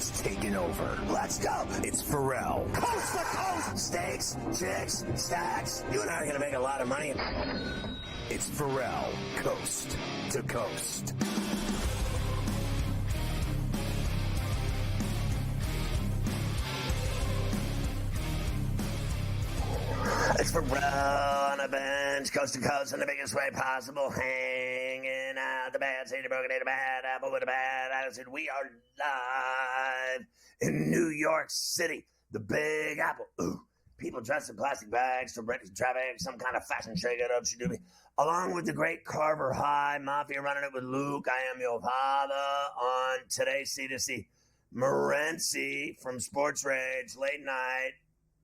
has taken over. Let's go. It's Ferrall. Coast to coast. Steaks, chicks, stacks. You and I are going to make a lot of money. It's Ferrall, coast to coast. It's Ferrall on a bench, coast to coast in the biggest way possible, hanging out the bad seed, broken in a bad apple with a bad attitude. We are live in New York City, the Big Apple. Ooh, people dressed in plastic bags to break traffic, some kind of fashion shake-it-up, shadooby. Along with the great Carver High Mafia running it with Luke, I am your father on today's C2C. Morency from Sports Rage, late night,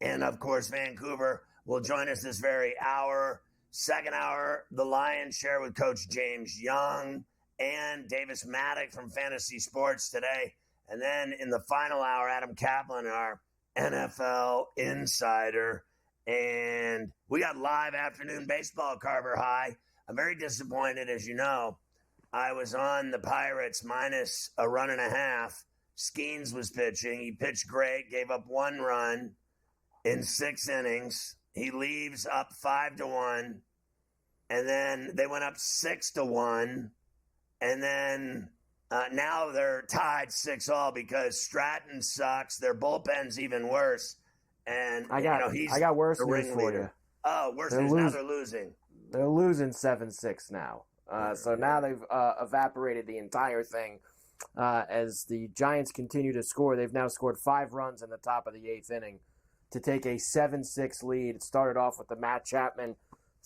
and of course Vancouver will join us this very hour. Second hour, the lion's share with Coach James Young and Davis Maddock from Fantasy Sports today. And then in the final hour, Adam Kaplan, our NFL insider. And we got live afternoon baseball, Carver High. I'm very disappointed, as you know. I was on the Pirates minus a run and a half. Skeens was pitching. He pitched great, gave up one run in 6 innings. He leaves up 5-1, and then they went up 6-1, and then now they're tied 6-all because Stratton sucks. Their bullpen's even worse, and I got worse news for you. Oh, worse news. Now they're losing. They're losing 7-6 now. So now they've evaporated the entire thing. As the Giants continue to score, they've now scored 5 runs in the top of the 8th inning to take a 7-6 lead. It started off with the Matt Chapman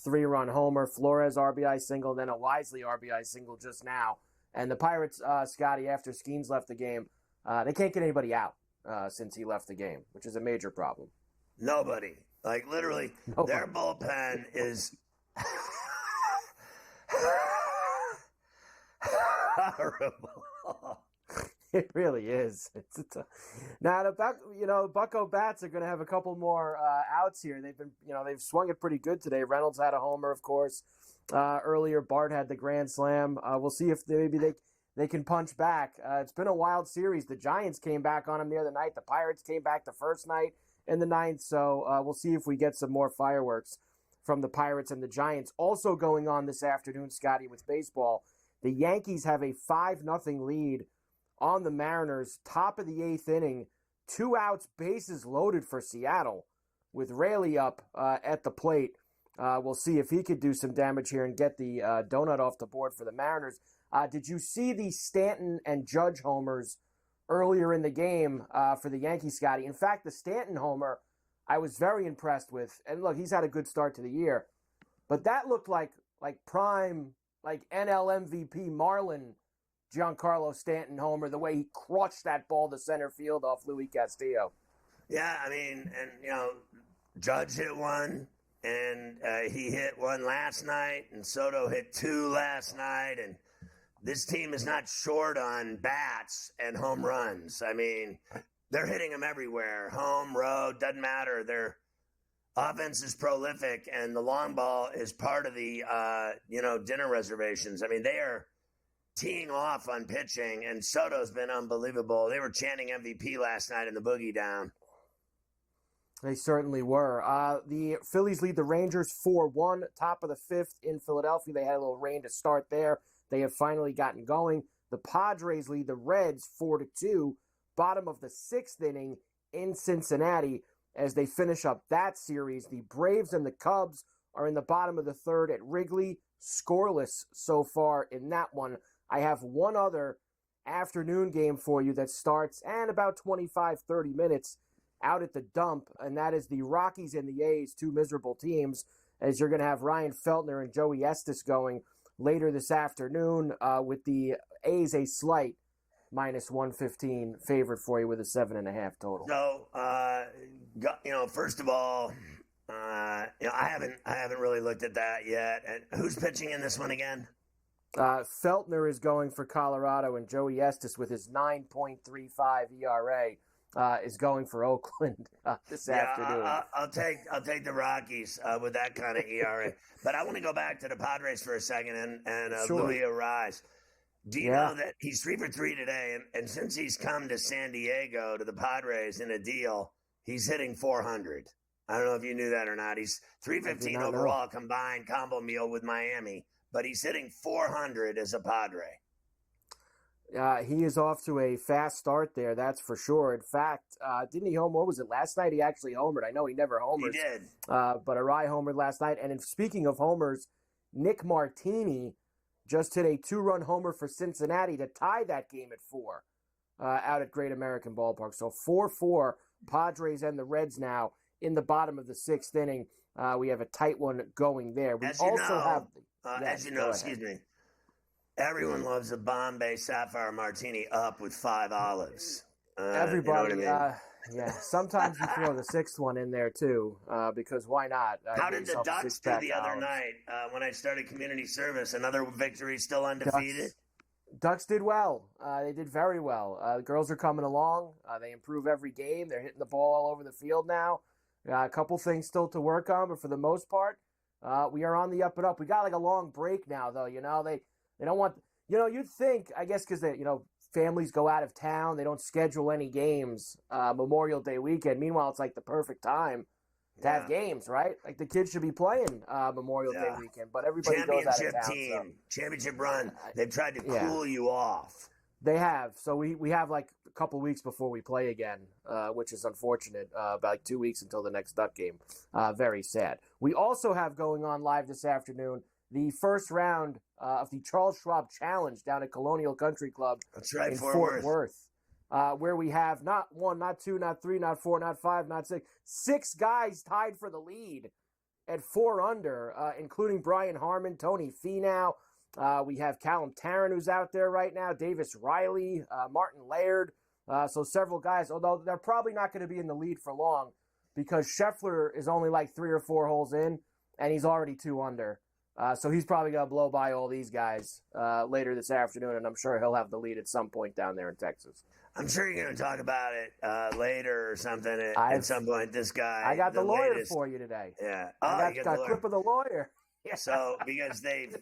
3-run homer, Flores RBI single, then a Wisely RBI single just now. And the Pirates, Scotty, after Skeens left the game, they can't get anybody out since he left the game, which is a major problem. Nobody. Like, literally, Nobody. Their bullpen is horrible. It really is. Now the Bucco bats are going to have a couple more outs here. They've swung it pretty good today. Reynolds had a homer, of course. Earlier, Bart had the grand slam. We'll see if maybe they can punch back. It's been a wild series. The Giants came back on them the other night. The Pirates came back the first night in the ninth. So we'll see if we get some more fireworks from the Pirates and the Giants. Also going on this afternoon, Scotty, with baseball, the Yankees have a 5-0 lead on the Mariners, top of the 8th inning, 2 outs, bases loaded for Seattle, with Raley up at the plate. We'll see if he could do some damage here and get the donut off the board for the Mariners. Did you see the Stanton and Judge homers earlier in the game for the Yankees, Scotty? In fact, the Stanton homer I was very impressed with. And look, he's had a good start to the year. But that looked like prime, like NL MVP Marlin Giancarlo Stanton homer, the way he crushed that ball to center field off Louis Castillo. Yeah, I mean, and, Judge hit one, and he hit one last night, and Soto hit 2 last night, and this team is not short on bats and home runs. I mean, they're hitting them everywhere. Home, road, doesn't matter. Their offense is prolific, and the long ball is part of the, dinner reservations. I mean, they are teeing off on pitching, and Soto's been unbelievable. They were chanting MVP last night in the Boogie Down. They certainly were. The Phillies lead the Rangers 4-1, top of the 5th in Philadelphia. They had a little rain to start there. They have finally gotten going. The Padres lead the Reds 4-2, bottom of the 6th inning in Cincinnati as they finish up that series. The Braves and the Cubs are in the bottom of the 3rd at Wrigley, scoreless so far in that one. I have one other afternoon game for you that starts in about 25-30 minutes out at the dump, and that is the Rockies and the A's, 2 miserable teams, as you're going to have Ryan Feltner and Joey Estes going later this afternoon with the A's a slight minus 115 favorite for you with a 7.5 total. So, first of all, I haven't really looked at that yet. And who's pitching in this one again? Feltner is going for Colorado, and Joey Estes with his 9.35 ERA is going for Oakland this afternoon. I'll take the Rockies with that kind of ERA. But I want to go back to the Padres for a second and sure. Luis Arraez. Do you know that he's 3 for 3 today? And since he's come to San Diego to the Padres in a deal, he's hitting 400. I don't know if you knew that or not. He's 315 overall combined combo meal with Miami, but he's hitting 400 as a Padre. He is off to a fast start there, that's for sure. In fact, didn't he homer? What was it, last night? He actually homered. I know he never homers. He did. But Arai homered last night. And speaking of homers, Nick Martini just hit a 2-run homer for Cincinnati to tie that game at 4 out at Great American Ballpark. So 4-4, Padres and the Reds now in the bottom of the 6th inning. We have a tight one going there. We as you know, everyone loves a Bombay Sapphire Martini up with 5 olives. Everybody, you know what I mean? Yeah. Sometimes you throw the 6th one in there too, because why not? How did the Ducks do the other night when I started community service? Another victory, still undefeated? Ducks did well. They did very well. The girls are coming along. They improve every game. They're hitting the ball all over the field now. A couple things still to work on, but for the most part, we are on the up and up. We got like a long break now, though. You know, they don't want. You know, you'd think, I guess, because families go out of town. They don't schedule any games Memorial Day weekend. Meanwhile, it's like the perfect time to have games, right? Like the kids should be playing Memorial Day weekend, but everybody goes out of town. Championship run. They've tried to cool you off. They have. So we have like a couple weeks before we play again, which is unfortunate. About like 2 weeks until the next Duck game. Very sad. We also have going on live this afternoon the first round of the Charles Schwab Challenge down at Colonial Country Club in Fort Worth, where we have not 1, not 2, not 3, not 4, not 5, not 6. 6 guys tied for the lead at 4 under, including Brian Harmon, Tony Finau. We have Callum Tarrant, who's out there right now, Davis Riley, Martin Laird. So several guys, although they're probably not going to be in the lead for long because Scheffler is only like 3 or 4 holes in, and he's already 2 under. So he's probably going to blow by all these guys later this afternoon, and I'm sure he'll have the lead at some point down there in Texas. I'm sure you're going to talk about it later or something at some point. This guy. I got the lawyer for you today. Yeah. I got a clip of the lawyer. Yeah. So because they've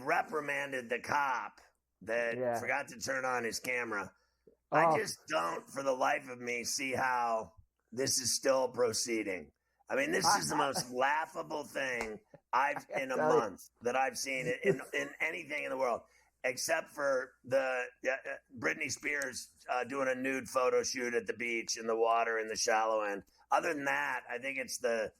reprimanded the cop that forgot to turn on his camera. I just don't, for the life of me, see how this is still proceeding. I mean, this is the most laughable thing in a month that I've seen in anything in the world, except for the Britney Spears doing a nude photo shoot at the beach in the water in the shallow end. Other than that, I think it's the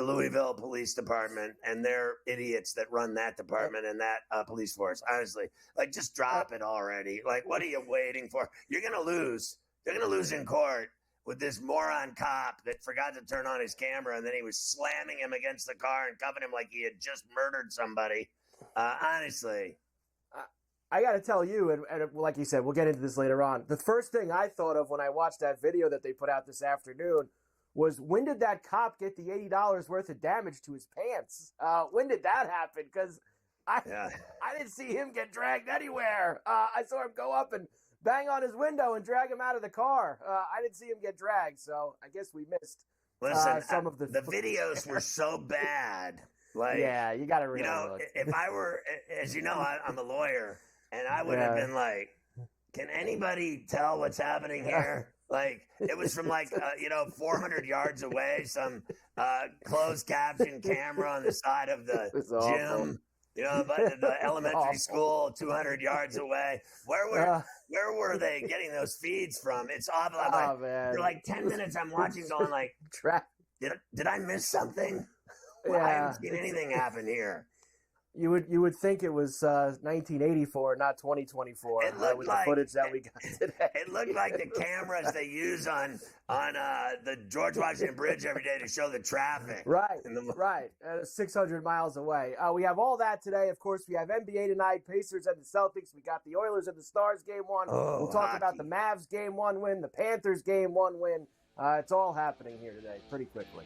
Louisville Police Department and they're idiots that run that department and that police force. Honestly, like just drop it already. Like, what are you waiting for? You're gonna lose. They're gonna lose in court with this moron cop that forgot to turn on his camera, and then he was slamming him against the car and cuffing him like he had just murdered somebody. Honestly. I got to tell you, and like you said, we'll get into this later on. The first thing I thought of when I watched that video that they put out this afternoon was, when did that cop get the $80 worth of damage to his pants? When did that happen? Because I didn't see him get dragged anywhere. I saw him go up and bang on his window and drag him out of the car. I didn't see him get dragged, so I guess we missed some of the videos were so bad. Like, yeah, you got to really look. If I were, as you know, I'm a lawyer, and I would have been like, can anybody tell what's happening here? Like, it was from 400 yards away, some closed caption camera on the side of the gym. But the elementary school 200 yards away. Where were they getting those feeds from? It's awful. For like 10 minutes I'm watching going like, did I miss something? I haven't seen anything happen here. You would think it was 1984, not 2024. With the footage that we got today. It looked like the cameras they use on the George Washington Bridge every day to show the traffic. Right. 600 miles away. We have all that today. Of course, we have NBA tonight, Pacers and the Celtics. We got the Oilers and the Stars game 1. We'll talk about the Mavs game 1 win, the Panthers game 1 win. It's all happening here today pretty quickly.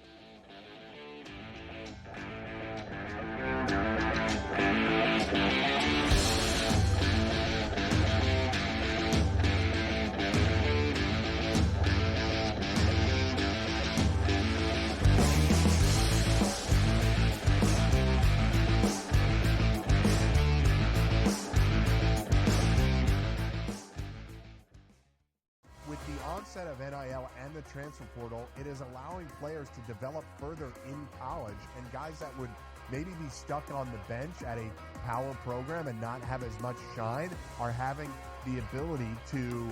with the onset of NIL and the transfer portal, it is allowing players to develop further in college, and guys that would maybe be stuck on the bench at a power program and not have as much shine are having the ability to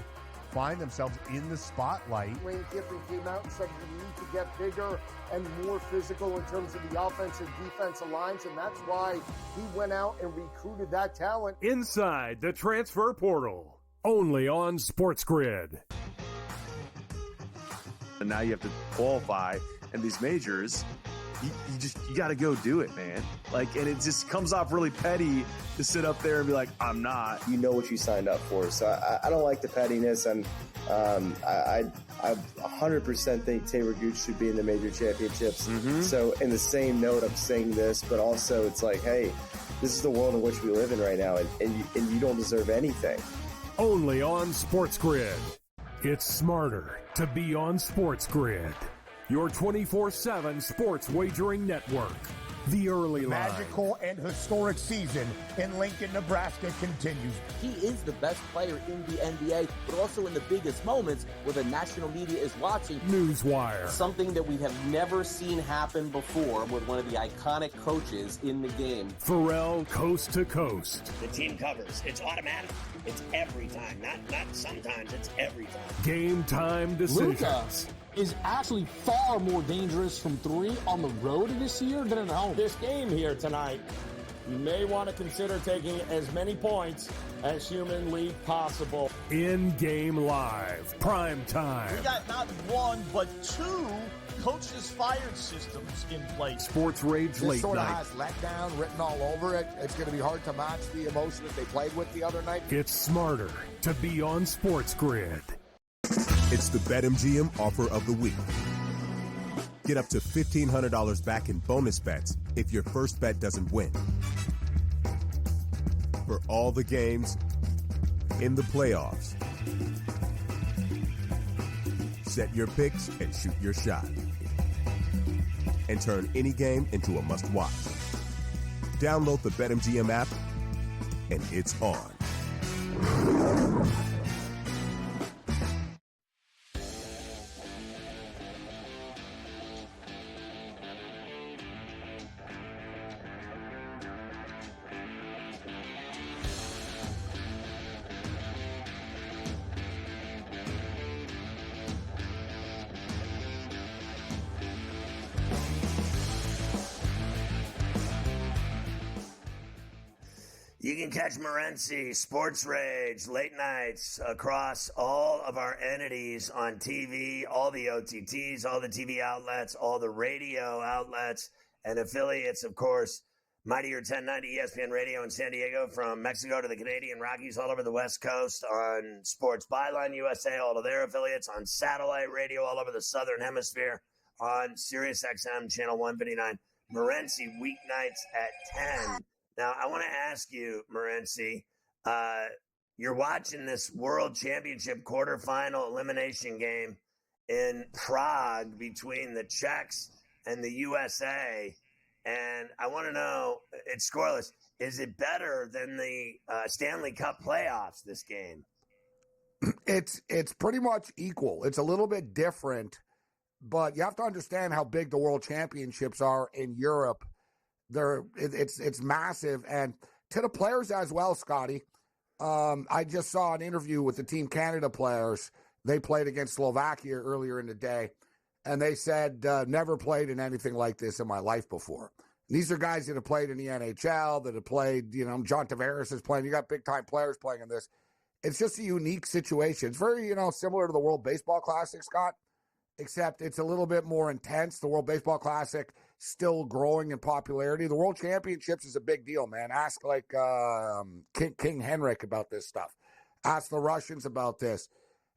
find themselves in the spotlight. Lane Kiffin came out and said we need to get bigger and more physical in terms of the offensive defensive lines, and that's why he went out and recruited that talent. Inside the transfer portal, only on SportsGrid. And now you have to qualify, and these majors, you got to go do it, man. Like, and it just comes off really petty to sit up there and be like, I'm not. You know what you signed up for. So I don't like the pettiness, and I 100% think Taylor Gooch should be in the major championships. Mm-hmm. So in the same note, I'm saying this, but also it's like, hey, this is the world in which we live in right now, and you don't deserve anything. Only on SportsGrid. It's smarter to be on SportsGrid. Your 24/7 sports wagering network. The early line. Magical and historic season in Lincoln, Nebraska continues. He is the best player in the NBA, but also in the biggest moments where the national media is watching. Newswire. Something that we have never seen happen before with one of the iconic coaches in the game. Ferrall, coast to coast. The team covers. It's automatic. It's every time. Not sometimes. It's every time. Game time decisions. Luka is actually far more dangerous from three on the road this year than at home. This game here tonight, you may want to consider taking as many points as humanly possible. In-game live, prime time. We got not one, but two coaches fired systems in place. Sports Rage Late This sort of Night. has letdown written all over it. It's going to be hard to match the emotion that they played with the other night. It's smarter to be on SportsGrid. It's the BetMGM offer of the week. Get up to $1,500 back in bonus bets if your first bet doesn't win. For all the games in the playoffs, set your picks and shoot your shot. And turn any game into a must-watch. Download the BetMGM app, and it's on. You can catch Morency, Sports Rage, late nights across all of our entities on TV, all the OTTs, all the TV outlets, all the radio outlets and affiliates, of course. Mightier 1090 ESPN Radio in San Diego, from Mexico to the Canadian Rockies, all over the West Coast, on Sports Byline USA, all of their affiliates, on satellite radio all over the Southern Hemisphere, on Sirius XM Channel 159. Morency, weeknights at 10. Now, I want to ask you, Morency, you're watching this World Championship quarterfinal elimination game in Prague between the Czechs and the USA, and I want to know, it's scoreless, is it better than the Stanley Cup playoffs, this game? It's pretty much equal. It's a little bit different, but you have to understand how big the World Championships are in Europe. It's massive, and to the players as well, Scotty. I just saw an interview with the Team Canada players. They played against Slovakia earlier in the day, and they said, never played in anything like this in my life before. These are guys that have played in the NHL, that have played, John Tavares is playing. You got big-time players playing in this. It's just a unique situation. It's very, similar to the World Baseball Classic, Scott, except it's a little bit more intense. The World Baseball Classic still growing in popularity. The World Championships is a big deal, man. Ask King Henrik about this stuff. Ask the Russians about this.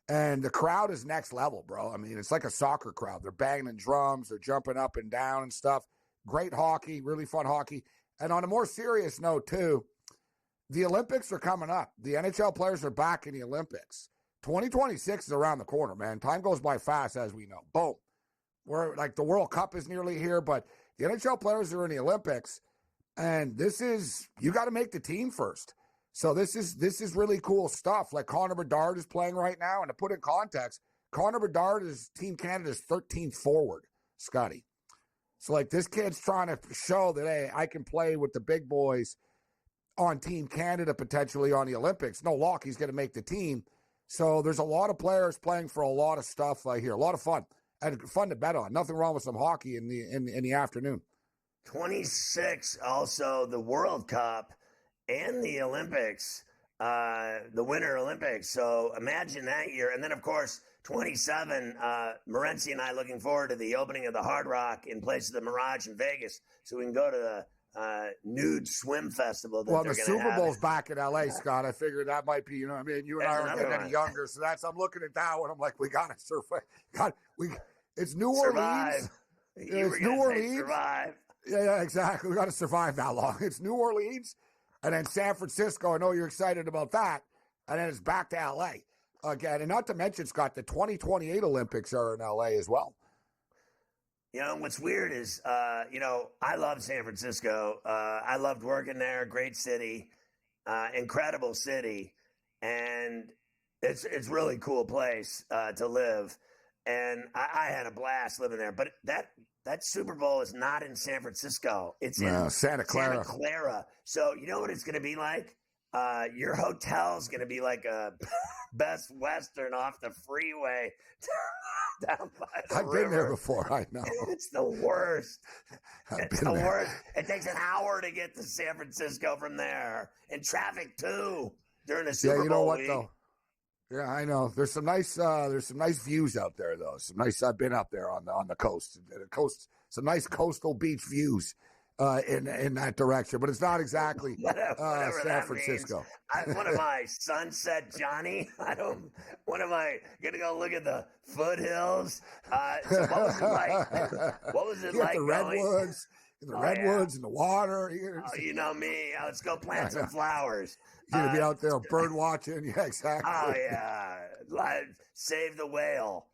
And the crowd is next level, bro. I mean, it's like a soccer crowd. They're banging drums. They're jumping up and down and stuff. Great hockey, really fun hockey. And on a more serious note, too, the Olympics are coming up. The NHL players are back in the Olympics. 2026 is around the corner, man. Time goes by fast, as we know. Boom. We're like, the World Cup is nearly here, but the NHL players are in the Olympics, and this is, you got to make the team first. So this is really cool stuff. Like Connor Bedard is playing right now, and to put in context, Connor Bedard is Team Canada's 13th forward, Scotty. So like this kid's trying to show that, hey, I can play with the big boys on Team Canada, potentially on the Olympics. No lock, he's going to make the team. So there's a lot of players playing for a lot of stuff here. A lot of fun. And fun to bet on. Nothing wrong with some hockey in the afternoon. 26, also the World Cup and the Olympics, the Winter Olympics. So imagine that year. And then, of course, 27, Morency and I looking forward to the opening of the Hard Rock in place of the Mirage in Vegas, so we can go to the nude swim festival. Well, the Super Bowl's back in L.A., Scott. I figured that might be, you know, I mean, you and I aren't getting any younger, so I'm looking at that one. I'm like, we got to survive. It's New Orleans. It's New Orleans. Survive. Yeah, exactly. We got to survive that long. It's New Orleans, and then San Francisco. I know you're excited about that, and then it's back to L.A. again. And not to mention, Scott, the 2028 Olympics are in L.A. as well. You know, what's weird is, I love San Francisco. I loved working there. Great city, incredible city, and it's really cool place to live. And I had a blast living there. But that Super Bowl is not in San Francisco. It's in Santa Clara. Santa Clara. So you know what it's going to be like? Your hotel's going to be like a Best Western off the freeway down by the I've river. been there before. I know. It's the worst. I've It's been the there. worst. It takes an hour to get to San Francisco from there. And traffic, too, during the Super Bowl Yeah, you know what, week. though? Yeah, I know. There's some nice views out there, though. I've been up there on the coast. Some nice coastal beach views in that direction, but it's not exactly Whatever San that Francisco. What am I, Sunset Johnny? What am I going to go look at the foothills? So what was it like? What was it You got like the redwoods, and the water. You know me. Let's go plant some flowers. You're going to be out there bird watching. Yeah, exactly. Oh, yeah. Save the whale.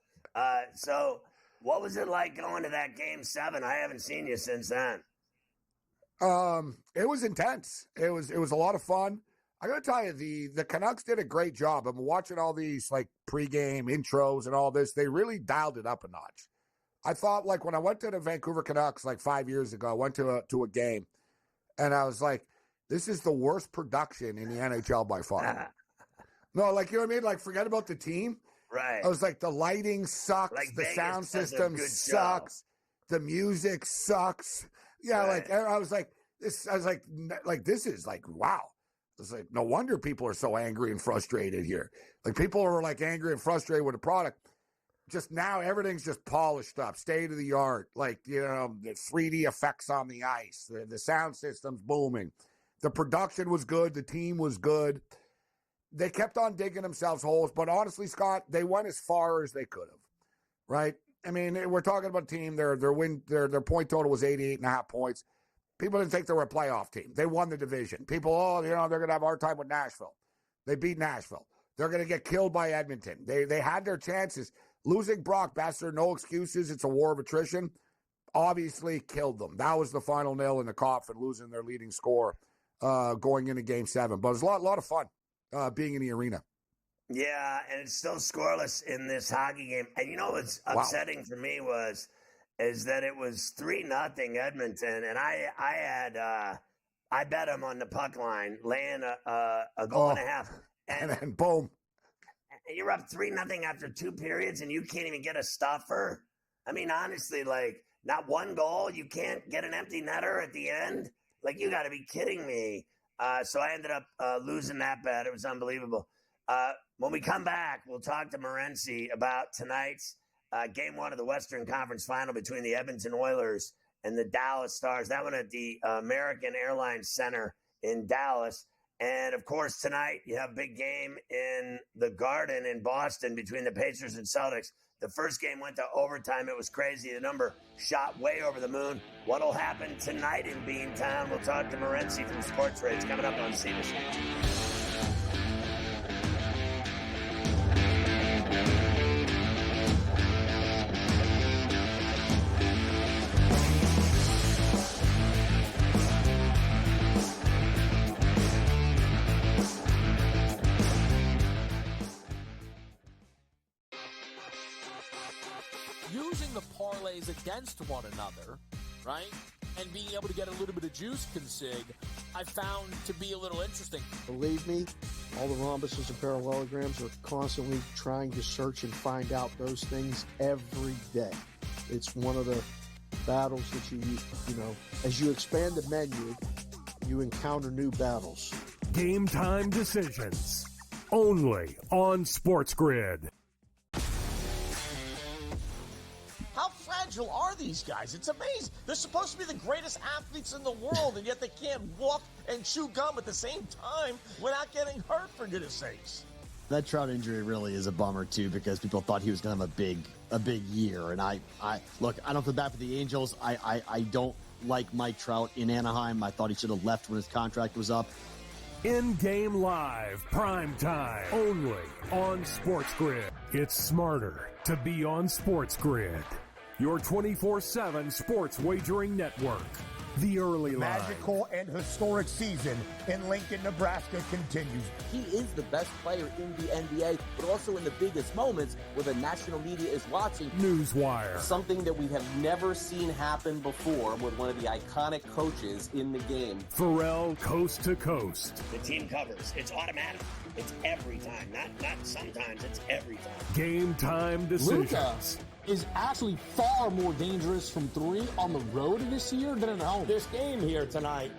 So what was it like going to that Game 7? I haven't seen you since then. It was intense. It was a lot of fun. I got to tell you, the Canucks did a great job. I'm watching all these like pregame intros and all this. They really dialed it up a notch. I thought, like, when I went to the Vancouver Canucks like 5 years ago, I went to a game, and I was like, this is the worst production in the NHL by far. No, like, you know what I mean? Like, forget about the team. Right. I was like, the lighting sucks. Like the Vegas sound does a system good sucks. The music sucks. Yeah, Right. like, I was like, this is like, wow. It's like, no wonder people are so angry and frustrated here. Like, people are like angry and frustrated with the product. Just now, everything's just polished up, state of the art. Like, you know, the 3D effects on the ice, the sound system's booming. The production was good. The team was good. They kept on digging themselves holes, but honestly, Scott, they went as far as they could have, right? I mean, we're talking about a team. Their point total was 88.5 points. People didn't think they were a playoff team. They won the division. People, they're going to have a hard time with Nashville. They beat Nashville. They're going to get killed by Edmonton. They had their chances. Losing Brock Besser, no excuses. It's a war of attrition. Obviously killed them. That was the final nail in the coffin, losing their leading scorer going into Game 7. But it was a lot of fun being in the arena. Yeah, and it's still scoreless in this hockey game. And you know what's upsetting for me is that it was 3-0 Edmonton, and I bet them on the puck line, laying a goal and a half. And then boom. You're up 3-0 after 2 periods, and you can't even get a stuffer. I mean, honestly, like, not one goal. You can't get an empty netter at the end. Like, you got to be kidding me. So I ended up losing that bet. It was unbelievable. When we come back, we'll talk to Morency about tonight's Game 1 of the Western Conference Final between the Edmonton Oilers and the Dallas Stars. That one at the American Airlines Center in Dallas. And, of course, tonight you have a big game in the Garden in Boston between the Pacers and Celtics. The first game went to overtime. It was crazy. The number shot way over the moon. What'll happen tonight in Beantown? We'll talk to Morency from SportsGrid. It's coming up on CBS. using the parlays against one another, right, and being able to get a little bit of juice consig, I found to be a little interesting. Believe me, all the rhombuses and parallelograms are constantly trying to search and find out those things every day. It's one of the battles that you know, as you expand the menu, you encounter new battles. Game time decisions, only on SportsGrid. How fragile are these guys? It's amazing. They're supposed to be the greatest athletes in the world, and yet they can't walk and chew gum at the same time without getting hurt, for goodness sakes. That Trout injury really is a bummer, too, because people thought he was going to have a big year. And I look, I don't feel bad for the Angels. I don't like Mike Trout in Anaheim. I thought he should have left when his contract was up. In-game live, prime time, only on SportsGrid. It's smarter to be on SportsGrid. Your 24/7 sports wagering network. The early line. Magical and historic season in Lincoln, Nebraska continues. He is the best player in the NBA, but also in the biggest moments where the national media is watching. Newswire. Something that we have never seen happen before with one of the iconic coaches in the game. Ferrall coast to coast. The team covers. It's automatic. It's every time. Not sometimes. It's every time. Game time decisions. Luka is actually far more dangerous from three on the road this year than at home. This game here tonight,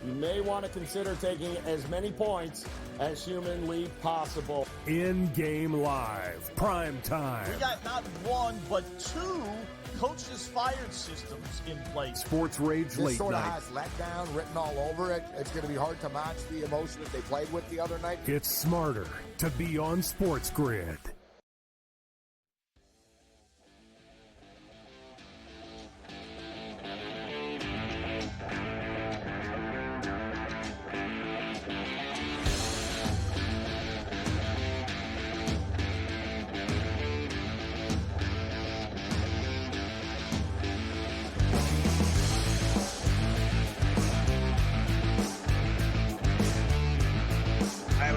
you may want to consider taking as many points as humanly possible. In-game live, prime time. We got not one, but two coaches fired systems in place. Sports Rage This late sort of night. has letdown written all over it. It's going to be hard to match the emotion that they played with the other night. It's smarter to be on SportsGrid.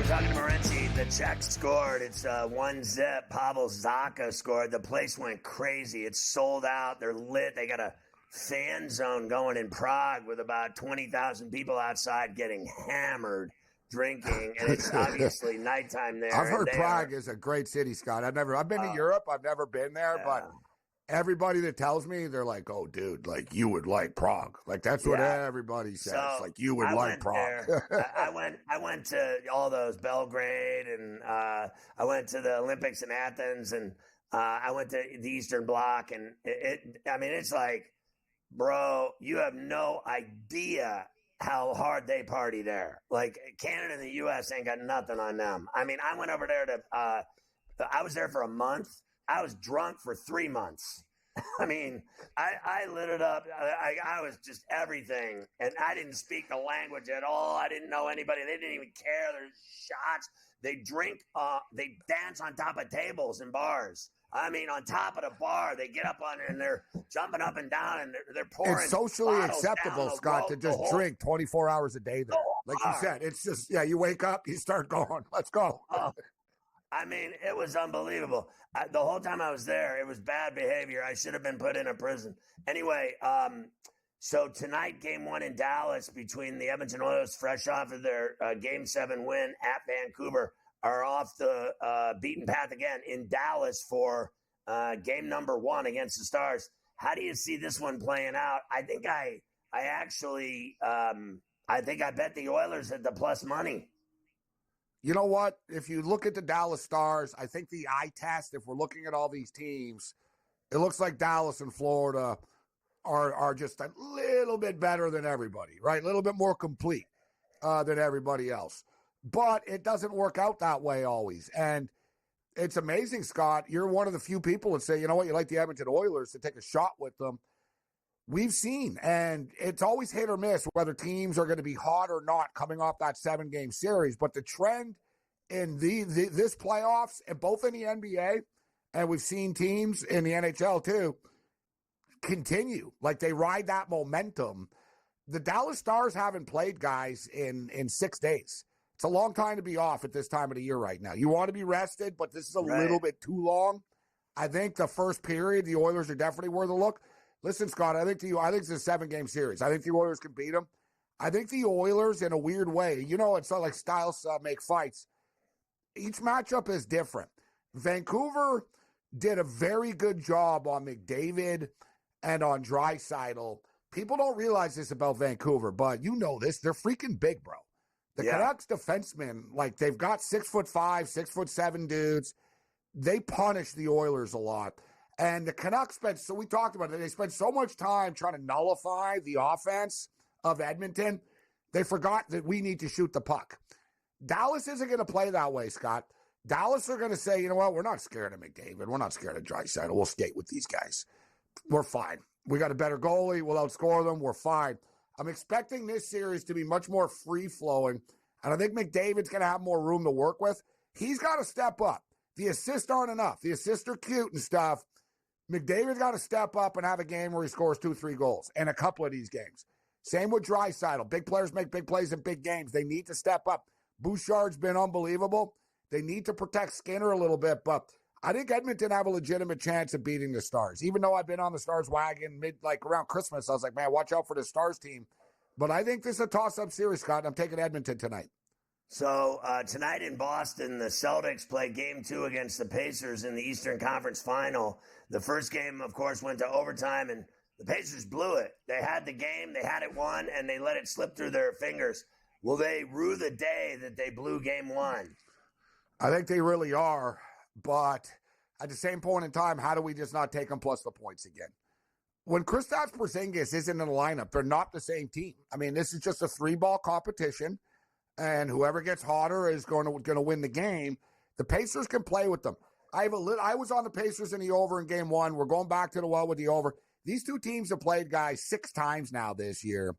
Talking to Morency, the Czechs scored. It's 1-0. Pavel Zacha scored. The place went crazy. It's sold out. They're lit. They got a fan zone going in Prague with about 20,000 people outside getting hammered, drinking, and it's obviously nighttime there. I've heard Prague is a great city, Scott. I've been to Europe. I've never been there, but everybody that tells me, they're like, "Oh, dude, like you would like Prague." Like that's what everybody says. So, like you would like Prague. I went to all those Belgrade, and I went to the Olympics in Athens, and I went to the Eastern Bloc, and it's like, bro, you have no idea how hard they party there. Like Canada and the U.S. ain't got nothing on them. I mean, I went over there I was there for a month. I was drunk for 3 months. I mean, I lit it up. I was just everything. And I didn't speak the language at all. I didn't know anybody. They didn't even care. There's shots. They drink. They dance on top of tables in bars. I mean, on top of the bar, they get up on it and they're jumping up and down and they're pouring. It's socially acceptable, Scott, to just drink 24 hours a day there. Like you said, it's just, you wake up, you start going, let's go. I mean, it was unbelievable. The whole time I was there, it was bad behavior. I should have been put in a prison. Anyway, so tonight, Game 1 in Dallas between the Edmonton Oilers, fresh off of their Game 7 win at Vancouver, are off the beaten path again in Dallas for game number 1 against the Stars. How do you see this one playing out? I think I bet the Oilers at the plus money. You know what? If you look at the Dallas Stars, I think the eye test, if we're looking at all these teams, it looks like Dallas and Florida are just a little bit better than everybody, right? A little bit more complete than everybody else. But it doesn't work out that way always. And it's amazing, Scott. You're one of the few people that say, you know what, you like the Edmonton Oilers, to take a shot with them. We've seen, and it's always hit or miss whether teams are going to be hot or not coming off that 7-game series. But the trend in this playoffs, and both in the NBA, and we've seen teams in the NHL too, continue. Like they ride that momentum. The Dallas Stars haven't played guys in 6 days. It's a long time to be off at this time of the year right now. You want to be rested, but this is a little bit too long. I think the first period, the Oilers are definitely worth a look. Listen, Scott, I think it's a 7-game series. I think the Oilers can beat them. I think the Oilers, in a weird way, it's not like styles make fights. Each matchup is different. Vancouver did a very good job on McDavid and on Draisaitl. People don't realize this about Vancouver, but you know this. They're freaking big, bro. The Canucks defensemen, they've got 6'5", 6'7" dudes. They punish the Oilers a lot. And the Canucks we talked about it, they spent so much time trying to nullify the offense of Edmonton, they forgot that we need to shoot the puck. Dallas isn't going to play that way, Scott. Dallas are going to say, you know what, we're not scared of McDavid. We're not scared of Draisaitl. We'll skate with these guys. We're fine. We got a better goalie. We'll outscore them. We're fine. I'm expecting this series to be much more free-flowing, and I think McDavid's going to have more room to work with. He's got to step up. The assists aren't enough. The assists are cute and stuff. McDavid's got to step up and have a game where he scores 2-3 goals in a couple of these games. Same with Draisaitl. Big players make big plays in big games. They need to step up. Bouchard's been unbelievable. They need to protect Skinner a little bit, but I think Edmonton have a legitimate chance of beating the Stars. Even though I've been on the Stars wagon around Christmas, I was like, man, watch out for the Stars team. But I think this is a toss-up series, Scott. I'm taking Edmonton tonight. So tonight in Boston, the Celtics play Game 2 against the Pacers in the Eastern Conference Final. The first game, of course, went to overtime, and the Pacers blew it. They had the game, they had it won, and they let it slip through their fingers. Will they rue the day that they blew Game 1? I think they really are, but at the same point in time, how do we just not take them plus the points again? When Kristaps Porzingis isn't in the lineup, they're not the same team. I mean, this is just a 3-ball competition, and whoever gets hotter is going to win the game. The Pacers can play with them. I was on the Pacers in the over in Game 1. We're going back to the well with the over. These two teams have played, guys, 6 times now this year.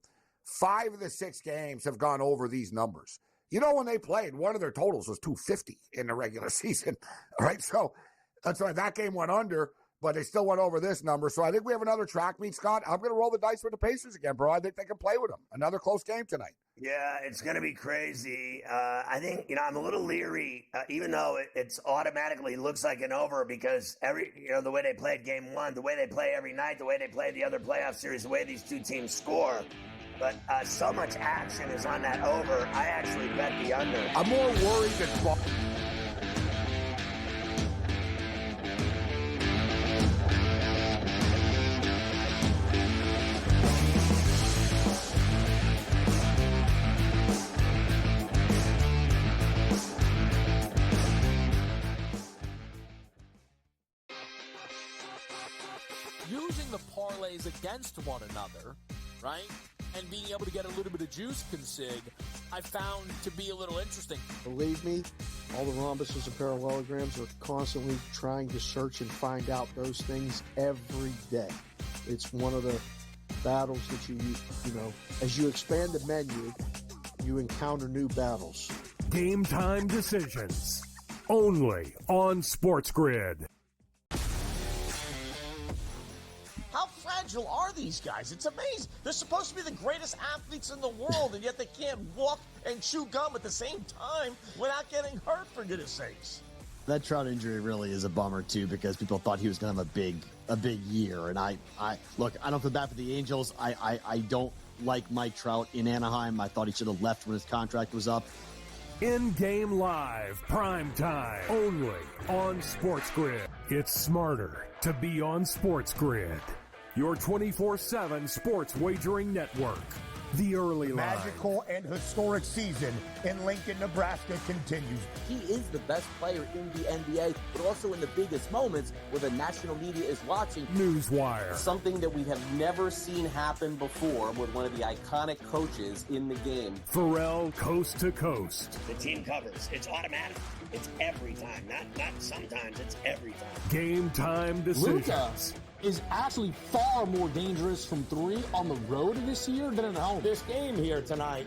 5 of the 6 games have gone over these numbers. You know, when they played, one of their totals was 250 in the regular season, right? So that's why that game went under, but they still went over this number. So I think we have another track meet, Scott. I'm going to roll the dice with the Pacers again, bro. I think they can play with them. Another close game tonight. Yeah, it's going to be crazy. I think, I'm a little leery, even though it's automatically looks like an over because the way they played Game 1, the way they play every night, the way they play the other playoff series, the way these two teams score. But so much action is on that over, I actually bet the under. I'm more worried that using the parlays against one another, right? And being able to get a little bit of juice consig, I found to be a little interesting. Believe me, all the rhombuses and parallelograms are constantly trying to search and find out those things every day. It's one of the battles that you as you expand the menu, you encounter new battles. Game time decisions, only on SportsGrid. How fragile are these guys? It's amazing. They're supposed to be the greatest athletes in the world, and yet they can't walk and chew gum at the same time without getting hurt, for goodness sakes. That Trout injury really is a bummer, too, because people thought he was going to have a big year. And I don't feel bad for the Angels. I don't like Mike Trout in Anaheim. I thought he should have left when his contract was up. In-game live, prime time, only on SportsGrid. It's smarter to be on SportsGrid. Your 24/7 sports wagering network. The early line. Magical and historic season in Lincoln, Nebraska continues. He is the best player in the NBA, but also in the biggest moments where the national media is watching. Newswire. Something that we have never seen happen before with one of the iconic coaches in the game. Ferrall coast to coast. The team covers. It's automatic. It's every time. Not sometimes. It's every time. Game time decisions. Luka is actually far more dangerous from 3 on the road this year than at home. This game here tonight,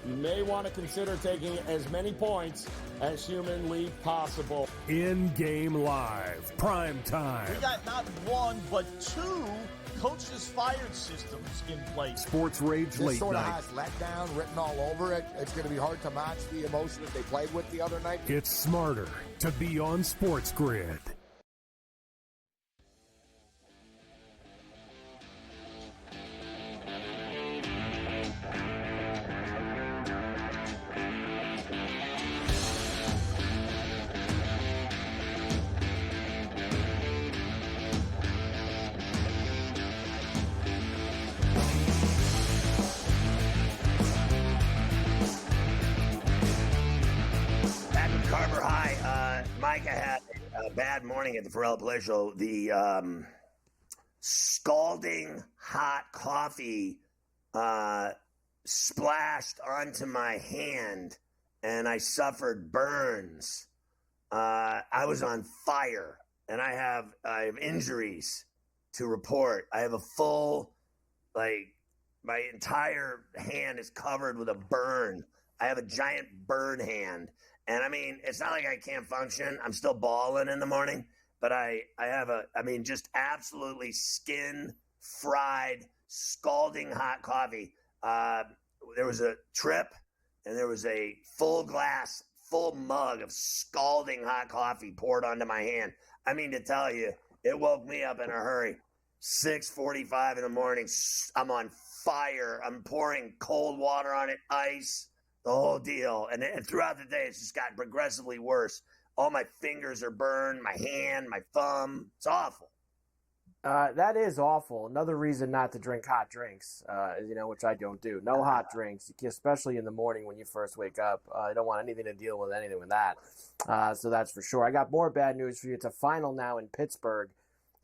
you may want to consider taking as many points as humanly possible. In-game live, prime time. We got not 1, but 2 coaches fired systems in place. Sports Rage this late sort of night. has letdown written all over it. It's going to be hard to match the emotion that they played with the other night. It's smarter to be on SportsGrid. morning at the Ferrall Play Show, the scalding hot coffee splashed onto my hand, and I suffered burns. I was on fire, and I have injuries to report. I have a full, my entire hand is covered with a burn. I have a giant burn hand. And, I mean, it's not like I can't function. I'm still balling in the morning. But I have just absolutely skin-fried, scalding hot coffee. There was a trip, and there was a full mug of scalding hot coffee poured onto my hand. I mean, to tell you, it woke me up in a hurry. 6:45 in the morning, I'm on fire. I'm pouring cold water on it, ice, the whole deal. And throughout the day, it's just gotten progressively worse. All my fingers are burned, my hand, my thumb. It's awful. That is awful. Another reason not to drink hot drinks, which I don't do. No hot drinks, especially in the morning when you first wake up. I don't want anything to deal with anything with that. So that's for sure. I got more bad news for you. It's a final now in Pittsburgh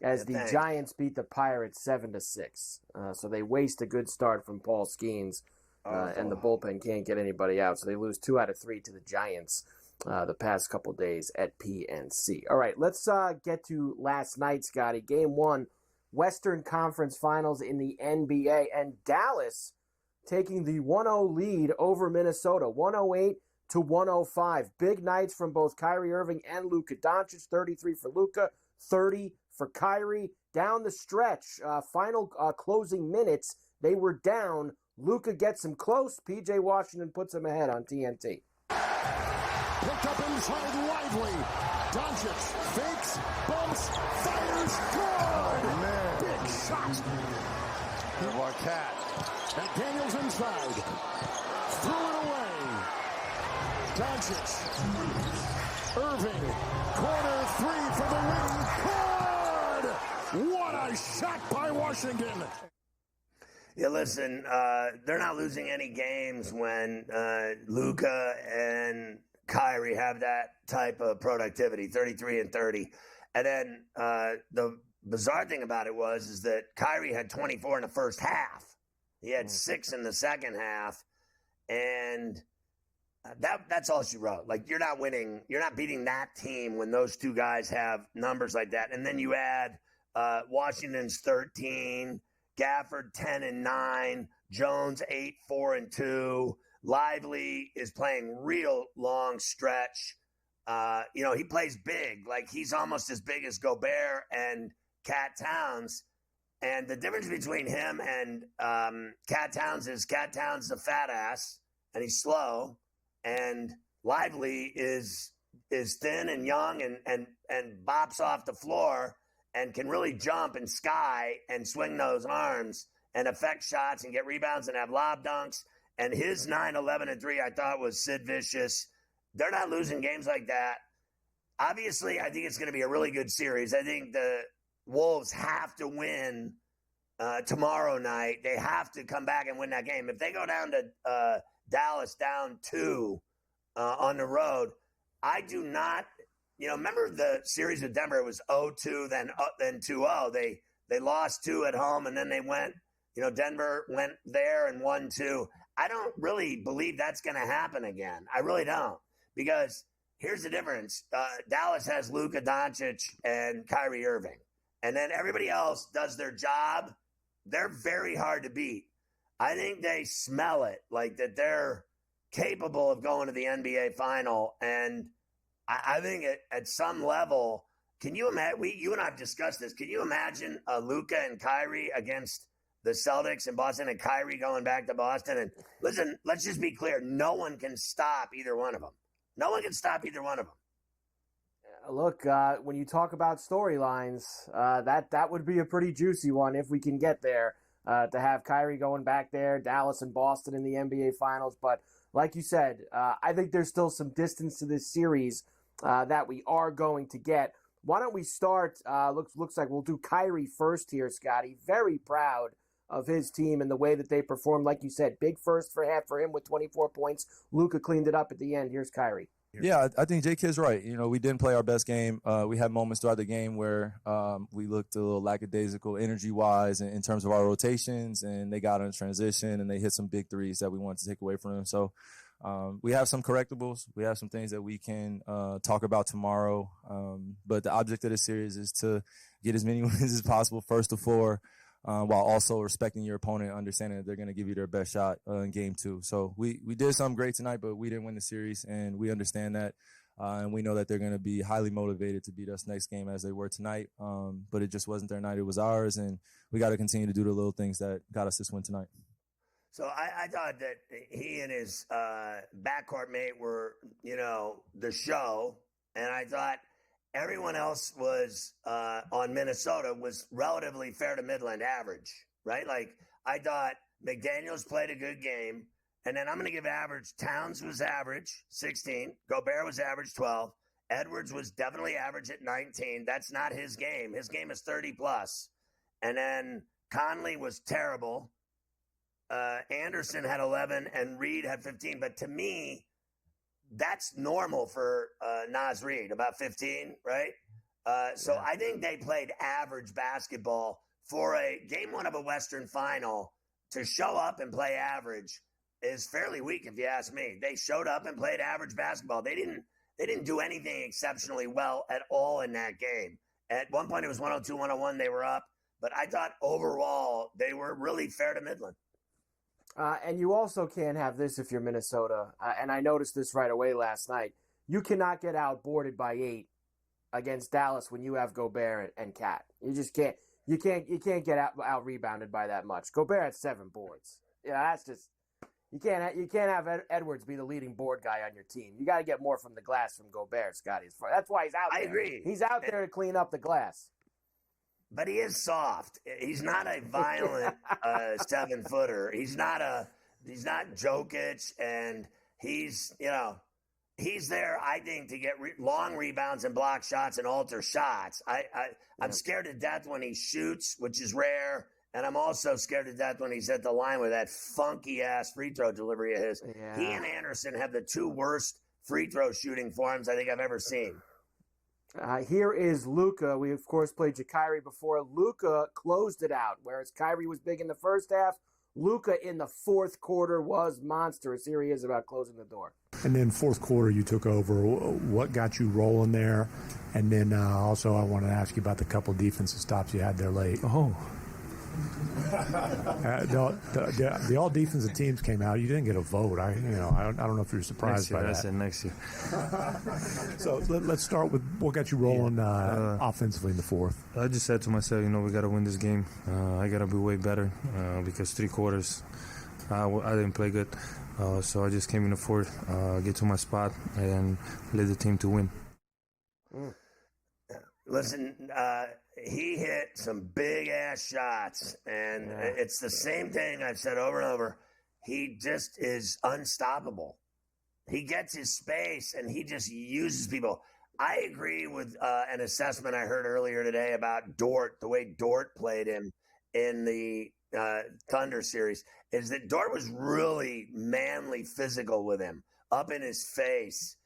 as the Giants beat the Pirates 7-6. So they waste a good start from Paul Skeens, and the bullpen can't get anybody out. So they lose 2 out of 3 to the Giants the past couple days at PNC. All right, let's get to last night, Scotty. Game 1, Western Conference Finals in the NBA, and Dallas taking the 1-0 lead over Minnesota, 108-105. Big nights from both Kyrie Irving and Luka Doncic, 33 for Luka, 30 for Kyrie. Down the stretch, final closing minutes, they were down. Luka gets him close. P.J. Washington puts him ahead on TNT. Picked up inside Lively. Doncic fakes, bumps, fires, good! Man. Big shot. Marquette. McDaniels inside. Threw it away. Doncic. Irving. Corner 3 for the win. Good! What a shot by Washington. Yeah, listen, they're not losing any games when Luka and Kyrie have that type of productivity, 33 and 30. And then the bizarre thing about it is that Kyrie had 24 in the first half. He had 6 in the second half. And that's all she wrote. Like, you're not winning. You're not beating that team when those two guys have numbers like that. And then you add Washington's 13, Gafford 10 and 9, Jones 8, 4 and 2. Lively is playing real long stretch. He plays big. Like, he's almost as big as Gobert and Cat Towns. And the difference between him and Cat Towns is Cat Towns is a fat ass, and he's slow. And Lively is thin and young and bops off the floor and can really jump and sky and swing those arms and affect shots and get rebounds and have lob dunks. And his 9-11 and 3, I thought, was Sid Vicious. They're not losing games like that. Obviously, I think it's going to be a really good series. I think the Wolves have to win tomorrow night. They have to come back and win that game. If they go down to Dallas down 2 on the road, I do not. Remember the series with Denver? It was 0-2, then 2-0. They lost 2 at home, and then they went. Denver went there and won 2. I don't really believe that's going to happen again. I really don't. Because here's the difference. Dallas has Luka Doncic and Kyrie Irving. And then everybody else does their job. They're very hard to beat. I think they smell it, like that they're capable of going to the NBA final. And I think at some level, can you imagine? You and I have discussed this. Can you imagine Luka and Kyrie against the Celtics in Boston, and Kyrie going back to Boston? And listen, let's just be clear. No one can stop either one of them. No one can stop either one of them. Look, when you talk about storylines, that would be a pretty juicy one if we can get there, to have Kyrie going back there, Dallas and Boston in the NBA Finals. But like you said, I think there's still some distance to this series that we are going to get. Why don't we start, looks like we'll do Kyrie first here, Scotty. Very proud of his team and the way that they performed. Like you said, big first half for him with 24 points. Luka cleaned it up at the end. Here's Kyrie. Yeah, I think J-Kid's right. You know, we didn't play our best game. We had moments throughout the game where we looked a little lackadaisical energy-wise in terms of our rotations, and they got in transition, and they hit some big threes that we wanted to take away from them. So we have some correctables. We have some things that we can talk about tomorrow. But the object of this series is to get as many wins as possible, first to four, while also respecting your opponent, understanding that they're going to give you their best shot in game two. So we did something great tonight, but we didn't win the series, and we understand that. And we know that they're going to be highly motivated to beat us next game as they were tonight. But it just wasn't their night. It was ours, and we got to continue to do the little things that got us this win tonight. So I thought that he and his backcourt mate were, the show, and I thought everyone else was on Minnesota was relatively fair to Midland average, right? Like, I thought McDaniels played a good game, and then I'm going to give average. Towns was average, 16. Gobert was average, 12. Edwards was definitely average at 19. That's not his game. His game is 30-plus. And then Conley was terrible. Anderson had 11, and Reed had 15. But to me, that's normal for Naz Reid, about 15, right? So I think they played average basketball for a game one of a Western final. To show up and play average is fairly weak, if you ask me. They showed up and played average basketball. They didn't do anything exceptionally well at all in that game. At one point, it was 102-101. They were up. But I thought overall they were really fair to Midland. And you also can't have this if you're Minnesota. And I noticed this right away last night. You cannot get outboarded by 8 against Dallas when you have Gobert and Cat. You just can't. You can't get out rebounded by that much. Gobert had 7 boards. Yeah, that's just you can't have Edwards be the leading board guy on your team. You got to get more from the glass from Gobert, Scotty. That's why he's out there. I agree. He's out there to clean up the glass. But he is soft. He's not a violent 7-footer. He's not Jokic, and he's there, I think, to get long rebounds and block shots and alter shots. I'm scared to death when he shoots, which is rare, and I'm also scared to death when he's at the line with that funky-ass free throw delivery of his. Yeah. He and Anderson have the 2 worst free throw shooting forms I think I've ever seen. Here is Luka. We, of course, played Kyrie before. Luka closed it out, whereas Kyrie was big in the first half. Luka in the fourth quarter was monstrous. Here he is about closing the door. And then fourth quarter, you took over. What got you rolling there? And then also I want to ask you about the couple defensive stops you had there late. Oh. The all defensive teams came out. You didn't get a vote. I don't know if you're surprised by that. I said next year. So let's start with what got you rolling offensively in the fourth. I just said to myself, we got to win this game. I got to be way better because 3 quarters I didn't play good. So I just came in the fourth, get to my spot, and led the team to win. Listen, he hit some big-ass shots, and it's the same thing I've said over and over. He just is unstoppable. He gets his space, and he just uses people. I agree with an assessment I heard earlier today about Dort, the way Dort played him in the Thunder series, is that Dort was really manly physical with him, up in his face,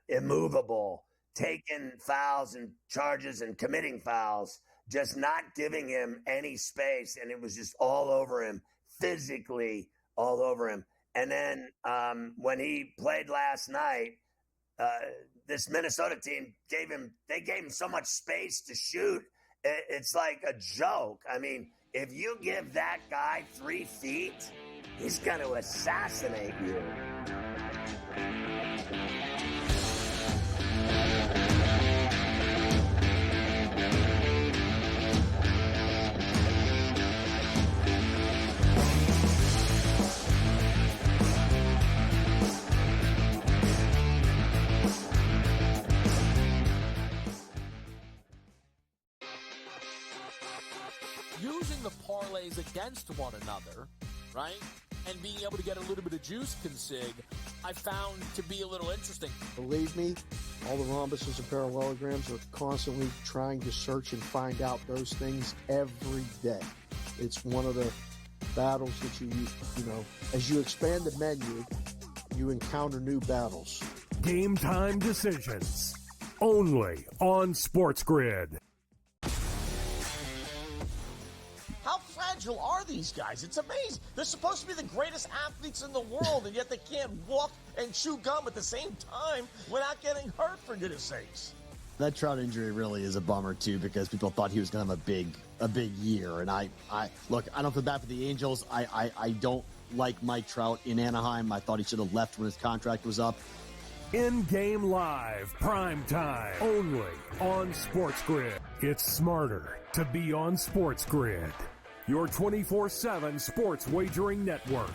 immovable, taking fouls and charges and committing fouls, just not giving him any space, and it was just all over him, physically all over him. And then when he played last night, this Minnesota team gave him so much space to shoot. It's like a joke. I mean, if you give that guy 3 feet, he's going to assassinate you. Using the parlays against one another, right, and being able to get a little bit of juice consig, I found to be a little interesting. Believe me, all the rhombuses and parallelograms are constantly trying to search and find out those things every day. It's one of the battles that you know, as you expand the menu, you encounter new battles. Game time decisions. Only on SportsGrid. How fragile are these guys? It's amazing. They're supposed to be the greatest athletes in the world, and yet they can't walk and chew gum at the same time without getting hurt, for goodness sakes. That Trout injury really is a bummer too, because people thought he was going to have a big year. And I look, I don't feel bad for the Angels. I don't like Mike Trout in Anaheim. I thought he should have left when his contract was up. In-game live, prime time, only on SportsGrid. It's smarter to be on SportsGrid. Your 24/7 sports wagering network.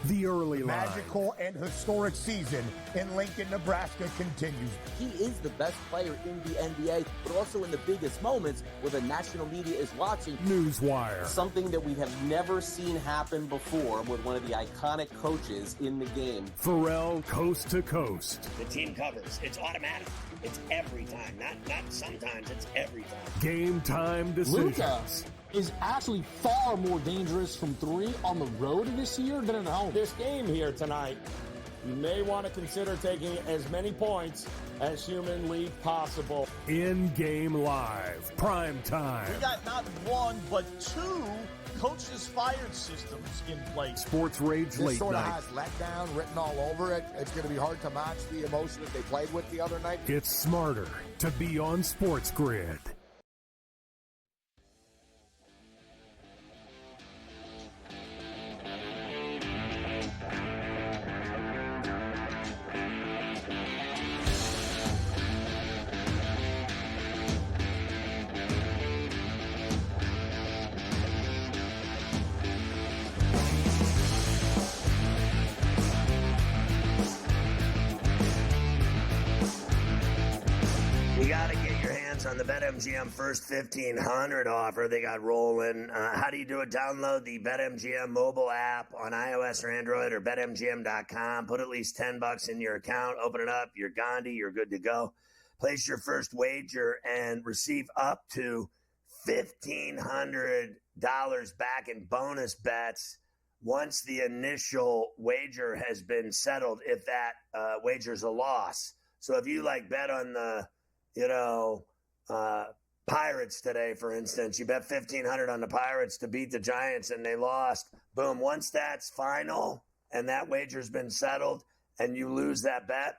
The early line. Magical and historic season in Lincoln, Nebraska continues. He is the best player in the NBA, but also in the biggest moments where the national media is watching. Newswire. Something that we have never seen happen before with one of the iconic coaches in the game. Ferrall coast to coast. The team covers. It's automatic. It's every time. Not sometimes. It's every time. Game time decisions. Luka is actually far more dangerous from three on the road this year than at home. This game here tonight, you may want to consider taking as many points as humanly possible. In-game live, prime time. We got not one, but two coaches fired systems in place. Sports Rage This late sort of night. has letdown written all over it. It's going to be hard to match the emotion that they played with the other night. It's smarter to be on SportsGrid. You got to get your hands on the BetMGM first 1,500 offer they got rolling. How do you do it? Download the BetMGM mobile app on iOS or Android or BetMGM.com. Put at least $10 in your account. Open it up. You're Gandhi. You're good to go. Place your first wager and receive up to $1,500 back in bonus bets once the initial wager has been settled, if that wager's a loss. So if you bet on the Pirates today, for instance, you bet $1,500 on the Pirates to beat the Giants and they lost. Boom. Once that's final and that wager's been settled and you lose that bet,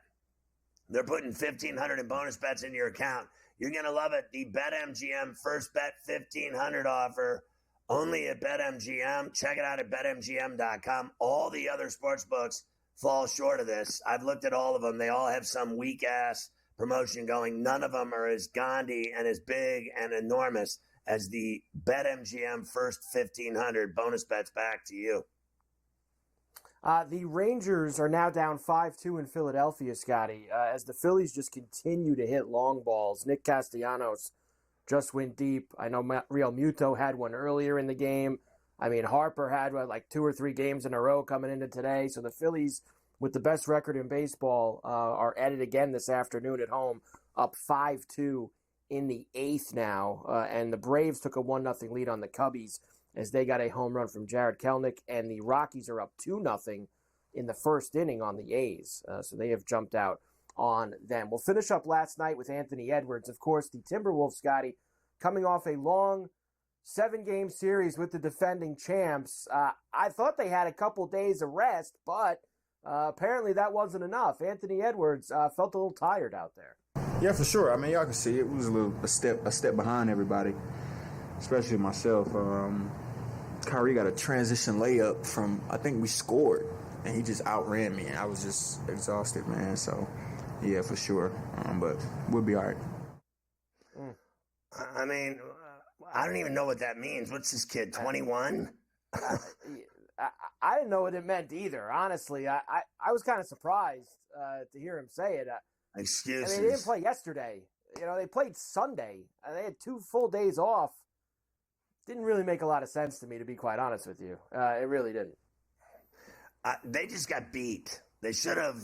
they're putting $1,500 in bonus bets in your account. You're going to love it. The BetMGM first bet $1,500 offer only at BetMGM. Check it out at BetMGM.com. All the other sports books fall short of this. I've looked at all of them. They all have some weak-ass promotion going. None of them are as Gandhi and as big and enormous as the BetMGM first 1,500 bonus bets back to you. The Rangers are now down 5-2 in Philadelphia, Scotty, as the Phillies just continue to hit long balls. Nick Castellanos just went deep. I know Real Muto had one earlier in the game. I mean, Harper had 2 or 3 games in a row coming into today. So the Phillies, with the best record in baseball, are at it again this afternoon at home, up 5-2 in the 8th now. And the Braves took a 1-0 lead on the Cubbies as they got a home run from Jared Kelenic. And the Rockies are up 2-0 in the first inning on the A's. So they have jumped out on them. We'll finish up last night with Anthony Edwards. Of course, the Timberwolves, Scotty, coming off a long 7-game series with the defending champs. I thought they had a couple days of rest, but apparently that wasn't enough. Anthony Edwards felt a little tired out there. Yeah, for sure. I mean, y'all can see it was a step behind everybody, especially myself. Kyrie got a transition layup from, I think we scored, and he just outran me, and I was just exhausted, man. So, yeah, for sure. But we'll be all right. I mean, I don't even know what that means. What's this kid, 21? I didn't know what it meant either, honestly. I was kind of surprised to hear him say it. Excuses. I mean, they didn't play yesterday. They played Sunday. They had 2 full days off. Didn't really make a lot of sense to me, to be quite honest with you. It really didn't. They just got beat. They should have,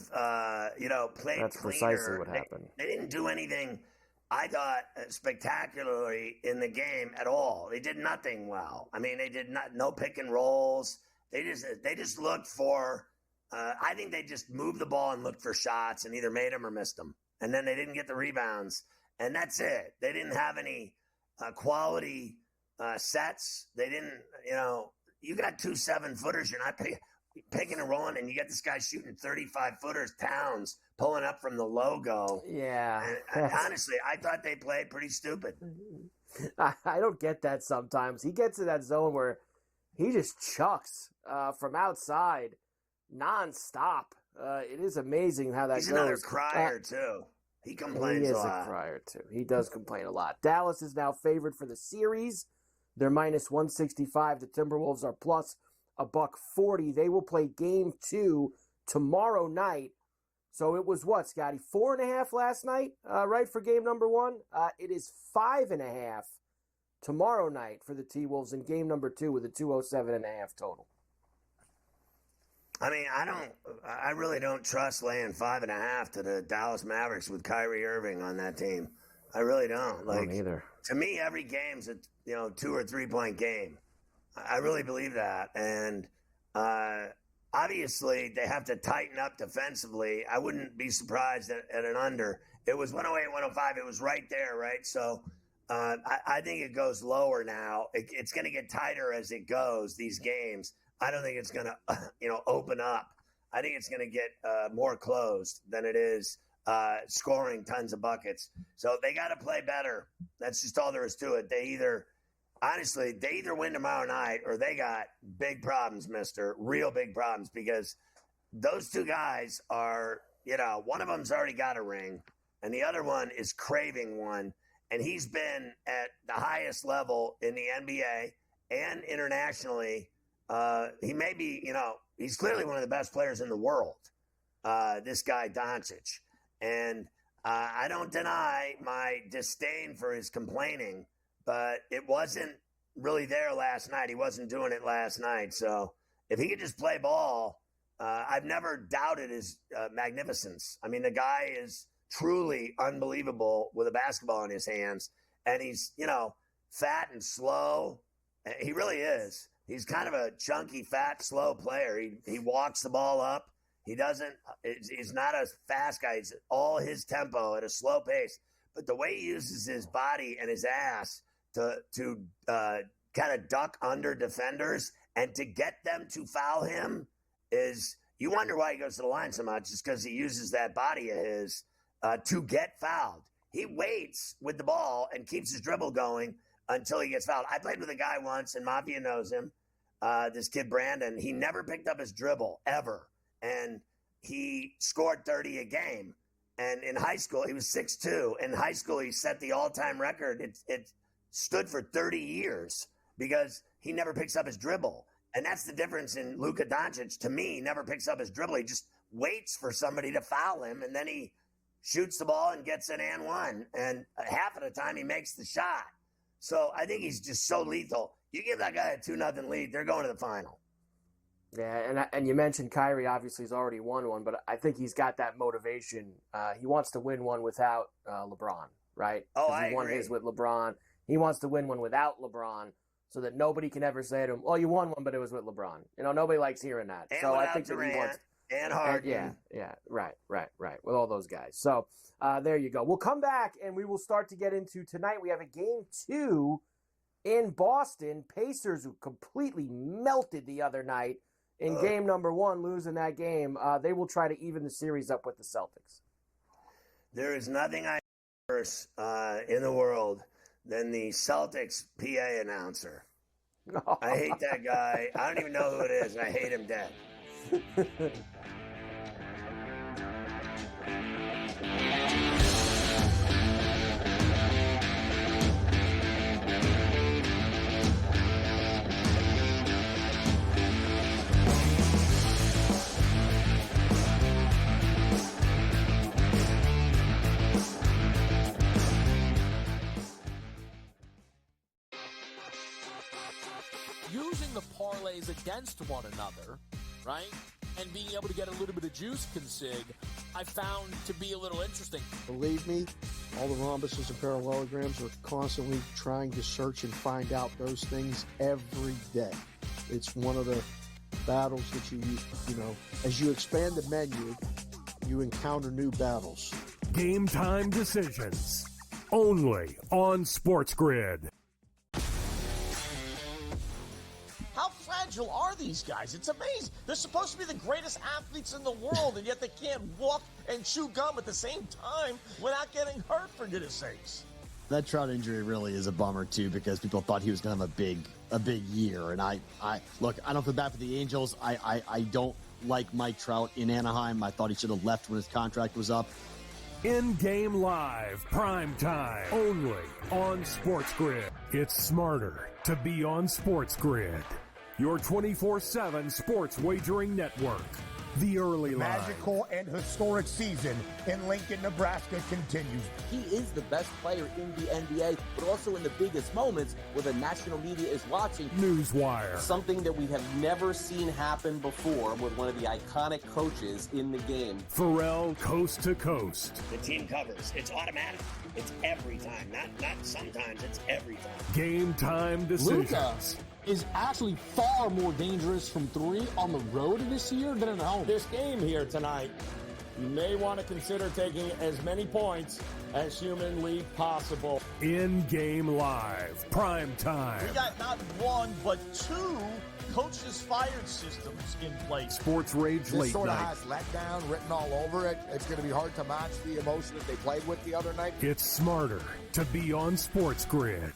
played That's cleaner. precisely what happened. They didn't do anything, I thought, spectacularly in the game at all. They did nothing well. I mean, they did no pick and rolls. They just looked for I think they just moved the ball and looked for shots and either made them or missed them. And then they didn't get the rebounds. And that's it. They didn't have any quality sets. They didn't, you got 2 7-footers. You're not picking and rolling, and you get this guy shooting 35-footers, Towns, pulling up from the logo. Yeah. And honestly, I thought they played pretty stupid. I don't get that sometimes. He gets in that zone where he just chucks from outside nonstop. It is amazing how that He's goes. Another crier, too. He complains He is a lot. a crier, too. He does complain a lot. Dallas is now favored for the series. They're minus 165. The Timberwolves are plus $140. They will play game 2 tomorrow night. So it was what, Scotty? 4.5 last night, right, for game number 1? It is 5.5 tomorrow night for the T-Wolves in game number 2 with a 207.5 total. I mean, I really don't trust laying 5.5 to the Dallas Mavericks with Kyrie Irving on that team. I really don't. I don't either. To me, every game's a 2 or 3 point game. I really believe that. And obviously, they have to tighten up defensively. I wouldn't be surprised at an under. It was 108, 105. It was right there, right? So I think it goes lower now. It's going to get tighter as it goes, these games. I don't think it's going to, open up. I think it's going to get more closed than it is scoring tons of buckets. So they got to play better. That's just all there is to it. They either win tomorrow night or they got big problems, mister, real big problems, because those 2 guys are, one of them's already got a ring and the other one is craving one. And he's been at the highest level in the NBA and internationally. He may be, he's clearly one of the best players in the world, this guy Doncic. And I don't deny my disdain for his complaining, but it wasn't really there last night. He wasn't doing it last night. So if he could just play ball, I've never doubted his magnificence. I mean, the guy is truly unbelievable with a basketball in his hands. And he's, fat and slow. He really is. He's kind of a chunky, fat, slow player. He walks the ball up. He's not a fast guy. He's all his tempo at a slow pace. But the way he uses his body and his ass to kind of duck under defenders and to get them to foul him is, you wonder why he goes to the line so much. It's because he uses that body of his to get fouled. He waits with the ball and keeps his dribble going until he gets fouled. I played with a guy once, and Mafia knows him, this kid Brandon. He never picked up his dribble, ever. And he scored 30 a game. And in high school, he was 6'2". In high school, he set the all-time record. It stood for 30 years because he never picks up his dribble. And that's the difference in Luka Doncic. To me, he never picks up his dribble. He just waits for somebody to foul him, and then he shoots the ball and gets an and one. And half of the time, he makes the shot. So I think he's just so lethal. You give that guy a 2-0 lead, they're going to the final. Yeah, and you mentioned Kyrie. Obviously, he's already won one, but I think he's got that motivation. He wants to win one without LeBron, right? Oh, I agree. He won his with LeBron. He wants to win one without LeBron so that nobody can ever say to him, "Oh, you won one, but it was with LeBron." Nobody likes hearing that. And so I think Durant, that he wants. And Harden. Yeah, right. With all those guys. So there you go. We'll come back and we will start to get into tonight. We have a game 2 in Boston. Pacers, who completely melted the other night in game number 1, losing that game. They will try to even the series up with the Celtics. There is nothing I hate worse in the world than the Celtics PA announcer. I hate that guy. I don't even know who it is. I hate him dead. Using the parlays against one another, right? And being able to get a little bit of juice consig, I found to be a little interesting. Believe me, all the rhombuses and parallelograms are constantly trying to search and find out those things every day. It's one of the battles that as you expand the menu, you encounter new battles. Game time decisions. Only on SportsGrid. How fragile are these guys? It's amazing. They're supposed to be the greatest athletes in the world, and yet they can't walk and chew gum at the same time without getting hurt, for goodness sakes. That Trout injury really is a bummer too, because people thought he was going to have a big year. And I don't feel bad for the Angels. I don't like Mike Trout in Anaheim. I thought he should have left when his contract was up. In-game live, prime time, only on SportsGrid. It's smarter to be on SportsGrid. Your 24/7 sports wagering network. The early line. Magical and historic season in Lincoln, Nebraska continues. He is the best player in the NBA, but also in the biggest moments where the national media is watching. Newswire. Something that we have never seen happen before with one of the iconic coaches in the game. Ferrall coast to coast. The team covers. It's automatic. It's every time. Not sometimes. It's every time. Game time decisions. Luka is actually far more dangerous from three on the road this year than at home. This game here tonight, you may want to consider taking as many points as humanly possible. In-game live, prime time. We got not one, but two coaches fired systems in place. Sports Rage This late sort of night. has letdown written all over it. It's going to be hard to match the emotion that they played with the other night. It's smarter to be on SportsGrid.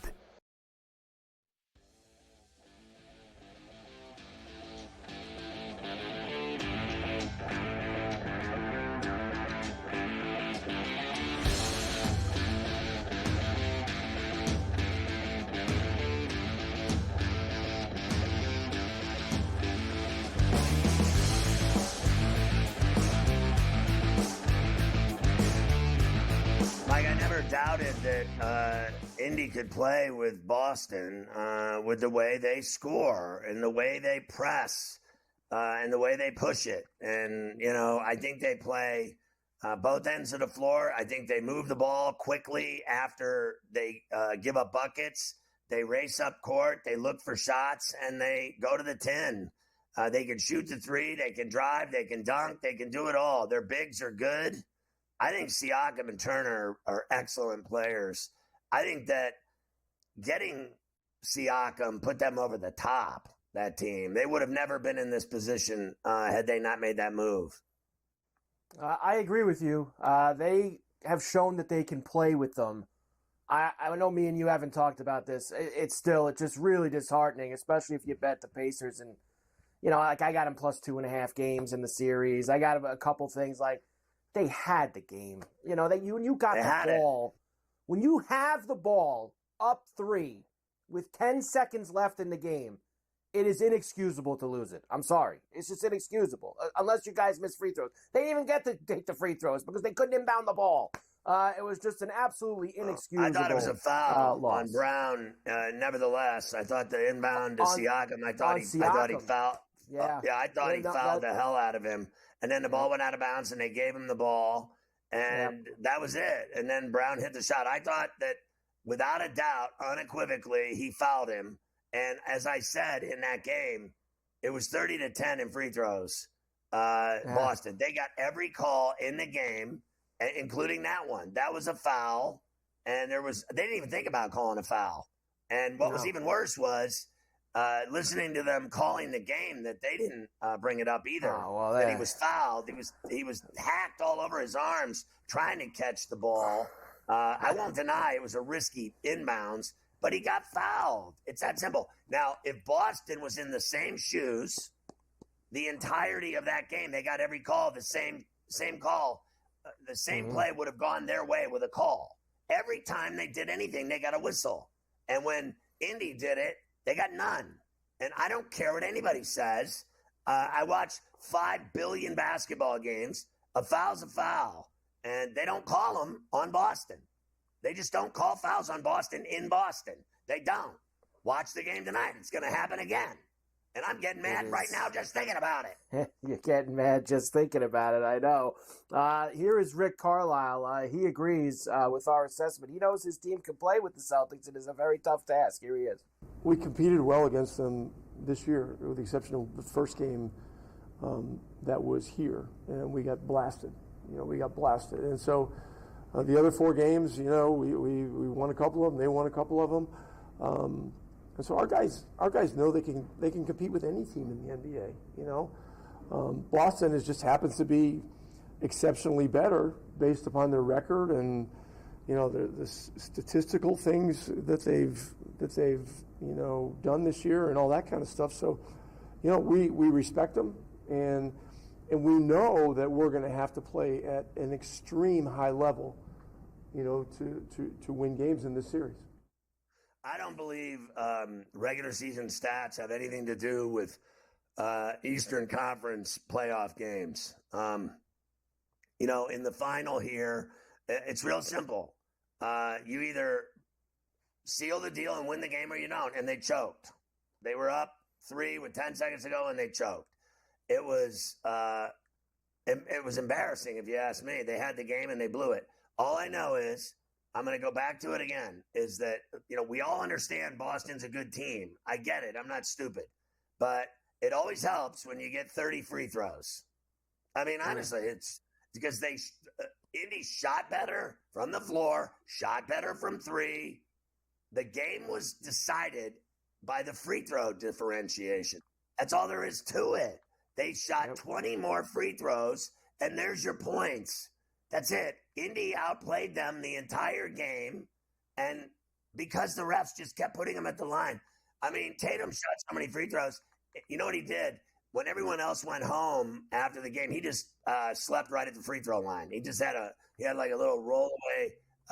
Like, I never doubted that Indy could play with Boston with the way they score and the way they press and the way they push it. And, I think they play both ends of the floor. I think they move the ball quickly after they give up buckets. They race up court. They look for shots, and they go to the 10. They can shoot the three. They can drive. They can dunk. They can do it all. Their bigs are good. I think Siakam and Turner are excellent players. I think that getting Siakam put them over the top, that team. They would have never been in this position had they not made that move. I agree with you. They have shown that they can play with them. I know me and you haven't talked about this. It's just really disheartening, especially if you bet the Pacers. And, I got them plus 2.5 games in the series. I got a couple things like, they had the game. When you got the ball, when you have the ball up 3 with 10 seconds left in the game, it is inexcusable to lose it. I'm sorry. It's just inexcusable. Unless you guys miss free throws. They didn't even get to take the free throws because they couldn't inbound the ball. It was just an absolutely inexcusable I thought it was a foul loss. on Brown. Nevertheless, I thought the inbound to Siakam, I thought he fouled. Yeah. I thought he fouled the hell out of him. And then the ball went out of bounds, and they gave him the ball, and that was it. And then Brown hit the shot. I thought that, without a doubt, unequivocally, he fouled him. And as I said in that game, it was 30-10 in free throws. Boston. They got every call in the game, including that one. That was a foul, and they didn't even think about calling a foul. And what was even worse was listening to them calling the game that they didn't bring it up either. That he was fouled. He was hacked all over his arms trying to catch the ball. I won't deny it was a risky inbounds, but he got fouled. It's that simple. Now, if Boston was in the same shoes the entirety of that game, they got every call, the same call. The same play would have gone their way with a call. Every time they did anything, they got a whistle. And when Indy did it, they got none. And I don't care what anybody says. I watch 5 billion basketball games. A foul's a foul. And they don't call them on Boston. They just don't call fouls on Boston in Boston. They don't. Watch the game tonight. It's going to happen again. And I'm getting mad right now just thinking about it. You're getting mad just thinking about it, I know. Here is Rick Carlisle. He agrees with our assessment. He knows his team can play with the Celtics. It is a very tough task. Here he is. We competed well against them this year, with the exception of the first game that was here, and we got blasted. We got blasted. And so the other 4 games, we won a couple of them. They won a couple of them. And so our guys know they can compete with any team in the NBA. Boston just happens to be exceptionally better based upon their record and the statistical things that they've done this year and all that kind of stuff. So we respect them and we know that we're going to have to play at an extreme high level, to win games in this series. I don't believe regular season stats have anything to do with Eastern Conference playoff games. In the final here, it's real simple. You either seal the deal and win the game or you don't, and they choked. They were up 3 with 10 seconds to go, and they choked. It was embarrassing, if you ask me. They had the game, and they blew it. All I know is, I'm going to go back to it again, is that, we all understand Boston's a good team. I get it. I'm not stupid. But it always helps when you get 30 free throws. I mean, honestly, it's because Indy shot better from the floor, shot better from 3. The game was decided by the free throw differentiation. That's all there is to it. They shot 20 more free throws, and there's your points. That's it. Indy outplayed them the entire game, and because the refs just kept putting them at the line. I mean, Tatum shot so many free throws. You know what he did? When everyone else went home after the game, he just slept right at the free throw line. He had like a little rollaway.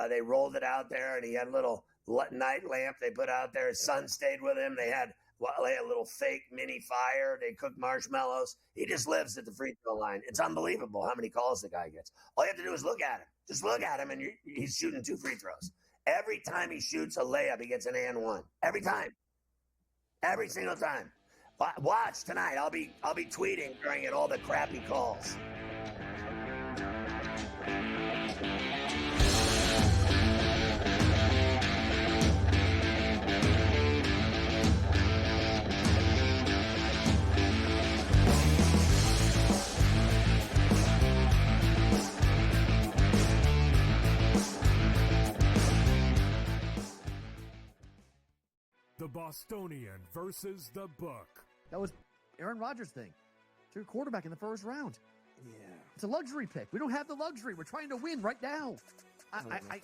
They rolled it out there, and he had a little night lamp they put out there. His son stayed with him. They had a little fake mini fire. They cooked marshmallows. He just lives at the free throw line. It's unbelievable how many calls the guy gets. All you have to do is look at him. Just look at him, and he's shooting 2 free throws. Every time he shoots a layup, he gets an and 1. Every time. Every single time. Watch tonight. I'll be tweeting during it all the crappy calls. The Bostonian versus the Book. That was Aaron Rodgers' thing. To a quarterback in the first round. Yeah. It's a luxury pick. We don't have the luxury. We're trying to win right now.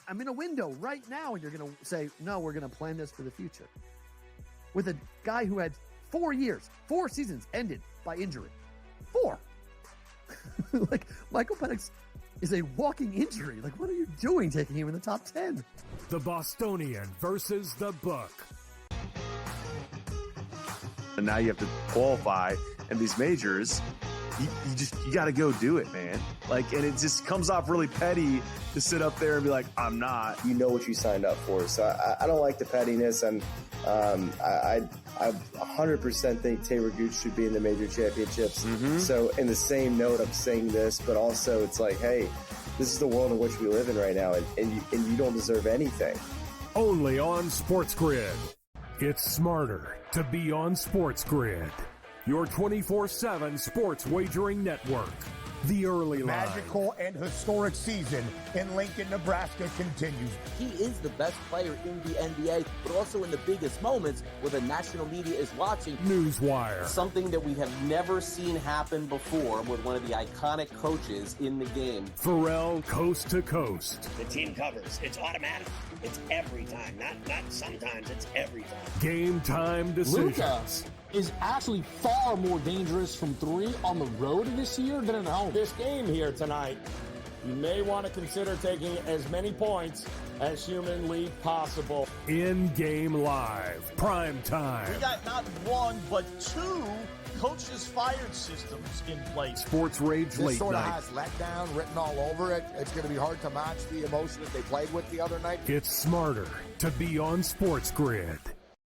I'm in a window right now, and you're going to say, no, we're going to plan this for the future. With a guy who had 4 years, 4 seasons ended by injury. 4. Like, Michael Penix is a walking injury. Like, what are you doing taking him in the top 10? The Bostonian versus the Book. And now you have to qualify, and these majors, you got to go do it, man. Like, and it just comes off really petty to sit up there and be like, I'm not. You know what you signed up for. So I don't like the pettiness, and I 100% think Taylor Gooch should be in the major championships. Mm-hmm. So in the same note, I'm saying this, but also it's like, hey, this is the world in which we live in right now, and you don't deserve anything. Only on SportsGrid. It's smarter to be on SportsGrid, your 24/7 sports wagering network. The early line. Magical and historic season in Lincoln, Nebraska continues. He is the best player in the NBA, but also in the biggest moments where the national media is watching. Newswire. Something that we have never seen happen before with one of the iconic coaches in the game. Ferrall coast to coast. The team covers. It's automatic. It's every time. Not sometimes. It's every time. Game time decisions. Luka is actually far more dangerous from 3 on the road this year than at home. This game here tonight, you may want to consider taking as many points as humanly possible. In-game live. Prime time. We got not 1, but 2 coaches fired systems in place. Sports Rage This late sort of night. has letdown written all over it. It's going to be hard to match the emotion that they played with the other night. It's smarter to be on SportsGrid.